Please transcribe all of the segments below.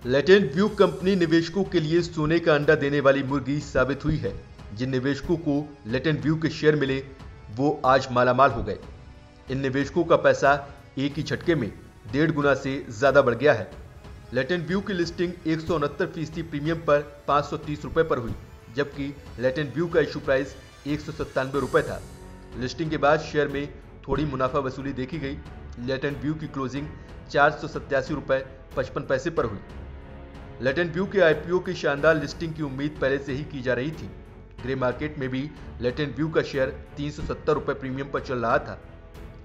Latent view company निवेशकों के लिए सोने का अंडा देने वाली मुर्गी साबित हुई है। जिन निवेशकों को लेटेंट व्यू के शेयर मिले वो आज मालामाल हो गए। इन निवेशकों का पैसा एक ही झटके में 1.5 गुना से ज्यादा बढ़ गया है। लेटेंट व्यू की लिस्टिंग 169% प्रीमियम पर 530 रुपए पर हुई, जबकि लेटेंट व्यू का इशू प्राइस 197 रुपए था। लिस्टिंग के बाद शेयर में थोड़ी मुनाफा वसूली देखी गई। लेटेंट व्यू की क्लोजिंग 487 रुपए 55 पैसे पर हुई। लेटेंट व्यू के आईपीओ की शानदार लिस्टिंग की उम्मीद पहले से ही की जा रही थी। ग्रे मार्केट में भी लेटेंट व्यू का शेयर 370 रुपए प्रीमियम पर चल रहा था।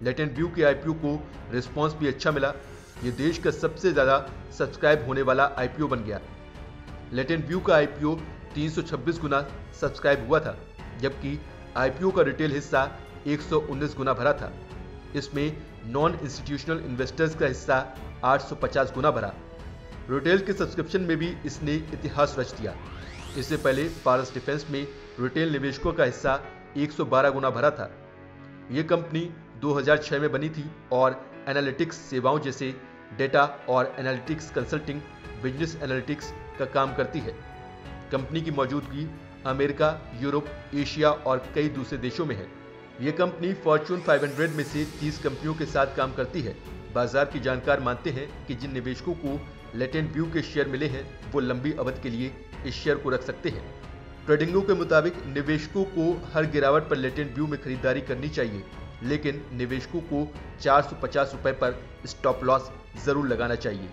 लेटेंट व्यू के आईपीओ को रिस्पांस भी अच्छा मिला। ये देश का सबसे ज्यादा सब्सक्राइब होने वाला आईपीओ बन गया। लेटेंट व्यू का आईपीओ 326 गुना सब्सक्राइब हुआ था, जबकि आईपीओ का रिटेल हिस्सा 119 गुना भरा था। इसमें नॉन इंस्टीट्यूशनल इन्वेस्टर्स का हिस्सा 850 गुना भरा। रिटेल के सब्सक्रिप्शन में भी इसने इतिहास रच दिया। इससे पहले पारस डिफेंस में रिटेल निवेशकों का हिस्सा 112 गुना भरा था। ये कंपनी 2006 में बनी थी और एनालिटिक्स सेवाओं जैसे डेटा और एनालिटिक्स कंसल्टिंग, बिजनेस एनालिटिक्स का काम करती है। कंपनी की मौजूदगी अमेरिका, यूरोप, एशिया और कई दूसरे देशों में है। ये कंपनी फॉर्च्यून 500 में से 30 कंपनियों के साथ काम करती है। बाजार की जानकार मानते हैं कि जिन निवेशकों को लेटेंट व्यू के शेयर मिले हैं वो लंबी अवधि के लिए इस शेयर को रख सकते हैं। ट्रेडिंगों के मुताबिक निवेशकों को हर गिरावट पर लेटेंट व्यू में खरीदारी करनी चाहिए, लेकिन निवेशकों को 450 रुपए पर स्टॉप लॉस जरूर लगाना चाहिए।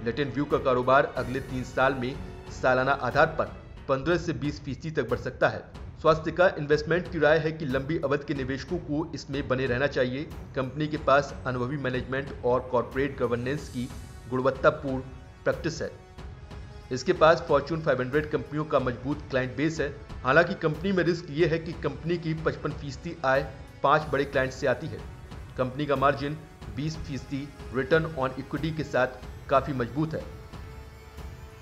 लेटेंट व्यू का कारोबार अगले 3 साल में सालाना आधार पर 15 से 20% तक बढ़ सकता है। स्वास्थ्य का इन्वेस्टमेंट की राय है कि लंबी अवधि के निवेशकों को इसमें बने रहना चाहिए। कंपनी के पास अनुभवी मैनेजमेंट और कॉर्पोरेट गवर्नेंस की गुणवत्तापूर्ण प्रैक्टिस है। इसके पास फॉर्च्यून 500 कंपनियों का मजबूत क्लाइंट बेस है। हालांकि कंपनी में रिस्क ये है कि कंपनी की 55% आय 5 बड़े क्लाइंट से आती है। कंपनी का मार्जिन 20% रिटर्न ऑन इक्विटी के साथ काफी मजबूत है।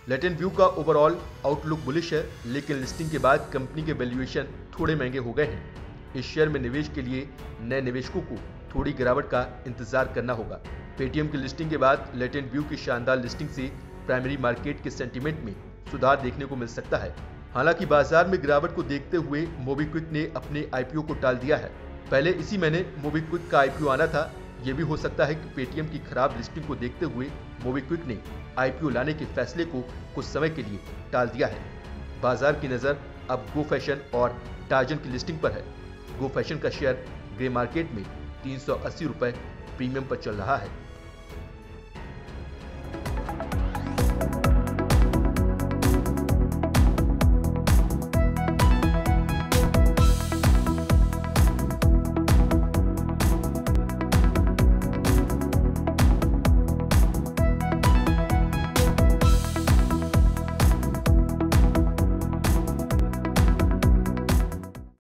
लेटेंट व्यू का ओवरऑल आउटलुक बुलिश है, लेकिन लिस्टिंग के बाद कंपनी के वैल्यूएशन थोड़े महंगे हो गए हैं। इस शेयर में निवेश के लिए नए निवेशकों को थोड़ी गिरावट का इंतजार करना होगा। पेटीएम की लिस्टिंग के बाद लेटेंट व्यू की शानदार लिस्टिंग से प्राइमरी मार्केट के सेंटीमेंट में सुधार देखने को मिल सकता है। हालांकि बाजार में गिरावट को देखते हुए मोबीक्विक ने अपने आईपीओ को टाल दिया है। पहले इसी महीने मोबीक्विक का आईपीओ आना था। यह भी हो सकता है कि पेटीएम की खराब लिस्टिंग को देखते हुए मोबीक्विक ने आईपीओ लाने के फैसले को कुछ समय के लिए टाल दिया है। बाजार की नज़र अब गो फैशन और टार्जन की लिस्टिंग पर है। गो फैशन का शेयर ग्रे मार्केट में 380 रुपए प्रीमियम पर चल रहा है।